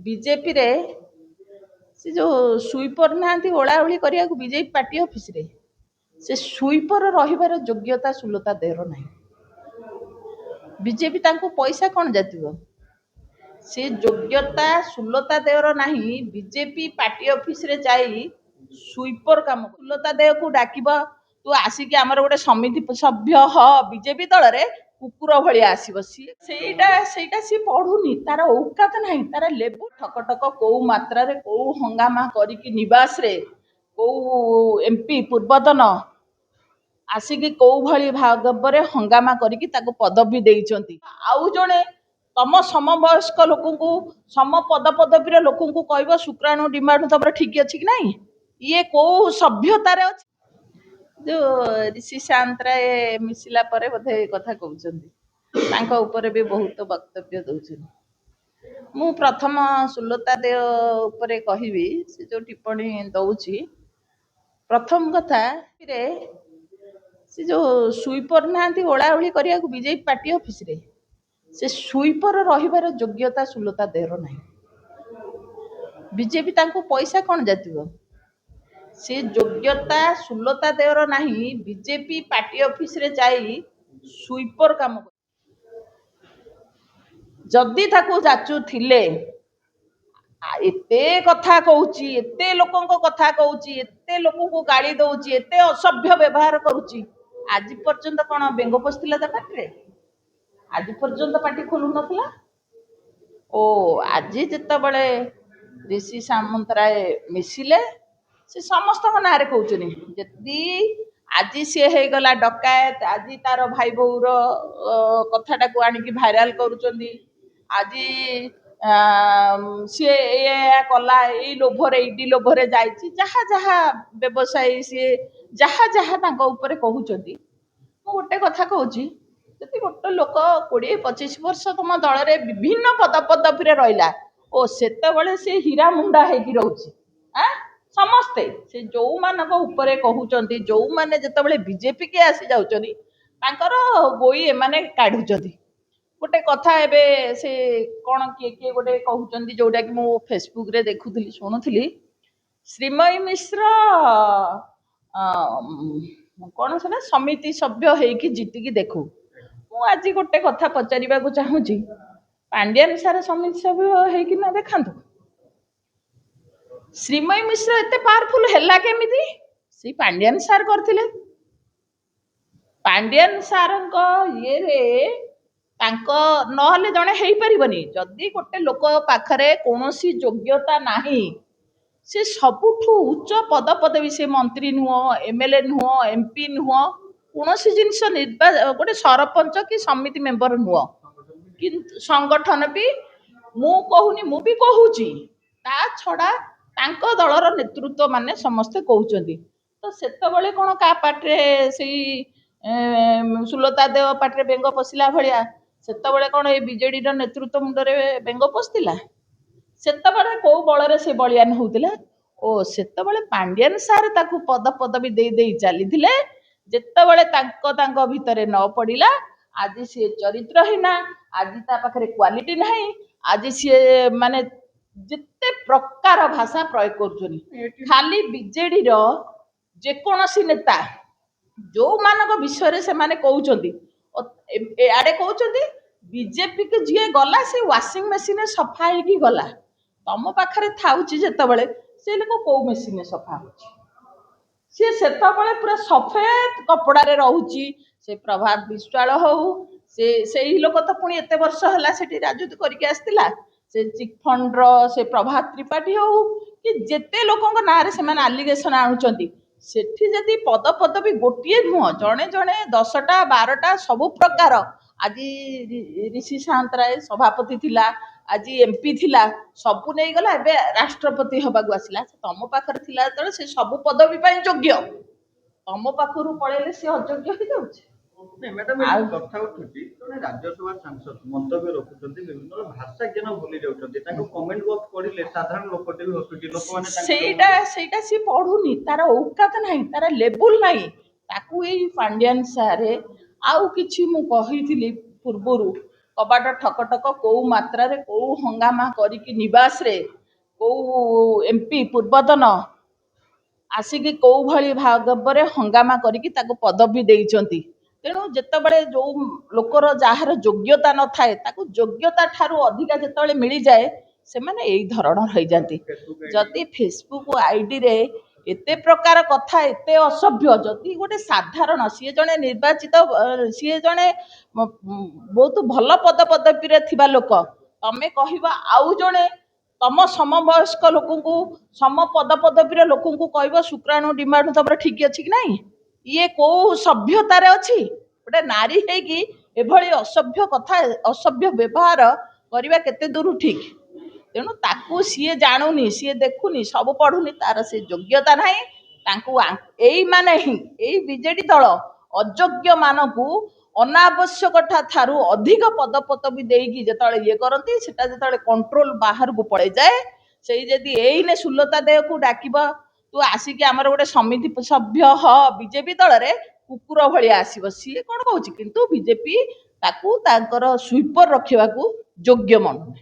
BJP रे से जो स्वीपर ना ओलाओली करने बीजेपी पार्टी ऑफिस रे से स्वीपर रहिबार योग्यता सुलता देहर ना बीजेपी तांको पैसा कौन जातिबो से योग्यता सुलता देहर ना बीजेपी पार्टी ऑफिस रे जाई स्वीपर काम सुलता देह को डाकिबो तू आसिक आमर गोटे समिति सभ्य ह बीजेपी दल रे कुकुर भलिया आसीबो सेटा सी पढ़ुनी तार औकात नहीं तार लेबु ठक ठक कौ मात्रा रे कौ हंगामा करिकी निवास रे कौ एमपी पूर्वतन आसिकी कौ भली भागबरे हंगामा करिकी ताको पदवी देइचंती आउ जणे तम समवयस्क लोकंकु सम पद पदवीर लोकंकु कहबो शुक्राणु डिमांड तमर ठीक अछि कि नहीं ये कौ सभ्यतार अछि जो ऋषि सांतराय मिसिला परे बोधे कथा कहउचंती तांका ऊपर भी बहुत वक्तव्य दउछन मु प्रथम सुलता देव ऊपर कहबी से जो टिप्पणी दउची प्रथम कथा रे से जो स्वीपर ना ओलाओली करने बीजेपी पार्टी ऑफिस रे से स्वीपर रहिबार योग्यता सुलता देहर ना बीजेपी तांको पैसा कौन जातिबो से योग्यता सुलता देहर ना बीजेपी पार्टी ऑफिस रे जाई स्वीपर काम जदि ताको जाचु थिले एते कथा कहूची एते लोकंको कथा कहूची एते लोकंको गाली दउची एते असभ्य व्यवहार करूची आज पर्यंत कौन बेंग पशिला ता पार्टी आज पर्यंत पार्टी खोलु नथिला ओ आज जेतबळे ऋषि सामंतराय मिसिले से समस्त नारे कहउचनी जदि आज सी हे गला डकायत आज तार भाई बोर कथाटा को आनिकी भाइराल करूचंदी आज सी कला ये लोभरे इडी लोभरे जाइछि जहा जहा व्यवसायी सी जहा जहा तांको ऊपर कहउचंदी मु गोटे कथा कहूची जदि गोटे लोक 20-25 वर्ष तुम दल रे विभिन्न पद पदवी रहिला ओ सेतबळे से हीरा मुंडा हेकी रहउछि समस्ते से जो मानक ऊपर कहउचंदी जो माने जेतबळे बीजेपी के आसी जाउचंदी तांकर गोई एमाने काढुचंदी गोटे कथा एबे से कौन किए किए गोटे कहउचंदी जोटा कि मु फेसबुक रे देखुथली सुनुथली श्रीमयी मिश्र कौन से समिति सभ्य हेकी जीतिकी देखु मु आज गोटे कथा पचारिबा को चाहूची पांड्यान सार समिति सभ्य हेकी ना देखांतु श्रीमयी मिश्र एते पावरफुल हैला केमिति सी पांड्यान सार करथिले पांड्यान सारंको ये रे तांको नहले जणे हेई परिबनी जदि गोटे लोक पाखरे कोनोसी योग्यता नाही से सबुठू उच्च पद पदवी से मंत्री नुह एमएलए नुह एमपी नुह कोनोसी जिनिस गोटे सरपंच कि समिति मेंबर नुह किंतु संगठन भी मु कहूनी मु भी कहूची ता छड़ा तांको दलर नेतृत्व माने समस्ते कहउचंदी तो सेतबळे कोन का पाटरे सेई सुलता देव पाटरे बेंग पसिला भलिया सेतबळे कोन ए बीजेडी रो नेतृत्व मुंडरे बेंग पसतिला सेतबळे को बळरे से बलियान होउतिला ओ सेतबळे पांड्यान सार ताकू पद पदवी दे दे चलीथिले जेतबळे तांको भितरे न पडिला आज से चरित्रहीना आज ता पाखरे क्वालिटी नाही आज से माने जिते प्रकार भाषा प्रयोग करुछनी खाली बीजेडी रो जे कोनोसी नेता जो मानक विषय से माने कहउचंदी आडे कहउचंदी बीजेपी के जिए गला से वाशिंग मशीन सफा हेकी गला तम पाखरे थाउची जेतबळे से लोक को मशीन सफा होची से सेतबळे पूरा सफेद कपड़ा रे रहउची से प्रभात विश्वाल हो से ही लोक तो पुणी एते वर्ष हला सेठी राजनीति करके आस्तिला से चिक फंड रो से प्रभात त्रिपाठी हो कि जेते लोकंक नारे से माने एलिगेशन आनुचंती सेठी जदि पद पदवी गोटिए नुह जणे जणे 10टा 12टा सबु प्रकार आज ऋषि सांतराय सभापति थिला आज एमपी थिला सबु नहीं गला एबे राष्ट्रपति हबागु आसिला तम पाखर थिला त से सबु पदवी पई योग्य तम पाखरु पळेले से अयोग्य हो जाउछ नहीं मैडम कथा उठुची जने राज्यसभा सांसद मंतव्य रखुचंती विभिन्न भाषा ज्ञान भूली जाउचंती ताको कमेंट बॉक्स पढिले साधारण लोकटे भी हसुची लोक माने सेटा सी पढुनी तार औकात नाही तार लेवल नाही ताकू ए पांड्यान सारे आउ किछि मु कहिथिली पूर्वरु କବାଟ ଠକ ଠକ କୋଉ ମାତ୍ରାରେ କୋଉ ହଙ୍ଗାମା କରିକି ନିବାସରେ କୋଉ ଏମ୍ପି ପୂର୍ବତନ ଆସିକି କୋଉ ଭଳି ଭାବରେ ହଙ୍ଗାମା କରିକି ତାକୁ ପଦବୀ ଦେଇଛନ୍ତି। ତେଣୁ ଯେତେବେଳେ ଯୋଉ ଲୋକର ଯାହାର ଯୋଗ୍ୟତା ନଥାଏ ତାକୁ ଯୋଗ୍ୟତା ଠାରୁ ଅଧିକା ଯେତେବେଳେ ମିଳିଯାଏ ସେମାନେ ଏଇ ଧରଣର ହେଇଯାନ୍ତି। ଯଦି ଫେସବୁକ୍ ଆଇଡିରେ ଏତେ ପ୍ରକାର କଥା ଏତେ ଅସଭ୍ୟ, ଯଦି ଗୋଟେ ସାଧାରଣ ସିଏ ଜଣେ ନିର୍ବାଚିତ ସିଏ ଜଣେ ବହୁତ ଭଲ ପଦପଦବୀରେ ଥିବା ଲୋକ, ତମେ କହିବ ଆଉ ଜଣେ ତମ ସମବୟସ୍କ ଲୋକଙ୍କୁ ସମ ପଦପଦବୀର ଲୋକଙ୍କୁ କହିବ ଶୁକ୍ରାଣୁ ଡିମ୍ବାଣୁ ତମର ଠିକ ଅଛି କି ନାହିଁ? ଇଏ କୋଉ ସଭ୍ୟତାରେ ଅଛି? ଗୋଟେ ନାରୀ ହେଇକି ଏଭଳି ଅସଭ୍ୟ କଥା ଅସଭ୍ୟ ବ୍ୟବହାର କରିବା କେତେ ଦୂର ଠିକ? ତେଣୁ ତାକୁ ସିଏ ଜାଣୁନି, ସିଏ ଦେଖୁନି, ସବୁ ପଢୁନି, ତାର ସେ ଯୋଗ୍ୟତା ନାହିଁ। ତାଙ୍କୁ ଏଇମାନେ ହିଁ ଏଇ ବିଜେଡି ଦଳ ଅଯୋଗ୍ୟ ମାନଙ୍କୁ ଅନାବଶ୍ୟକ ଠାରୁ ଅଧିକ ପଦପଦବୀ ଦେଇକି ଯେତେବେଳେ ଇଏ କରନ୍ତି, ସେଟା ଯେତେବେଳେ କଣ୍ଟ୍ରୋଲ ବାହାରକୁ ପଳେଇଯାଏ, ସେଇ ଯଦି ଏଇନେ ସୁଲତା ଦେହକୁ ଡାକିବ ତୁ ଆସିକି ଆମର ଗୋଟେ ସମିତି ସଭ୍ୟ ହ ବିଜେପି ଦଳରେ, କୁକୁର ଭଳିଆ ଆସିବ। ସିଏ କଣ କହୁଛି କିନ୍ତୁ ବିଜେପି ତାକୁ ତାଙ୍କର ସୁଇପର ରଖିବାକୁ ଯୋଗ୍ୟ ମଣୁନି।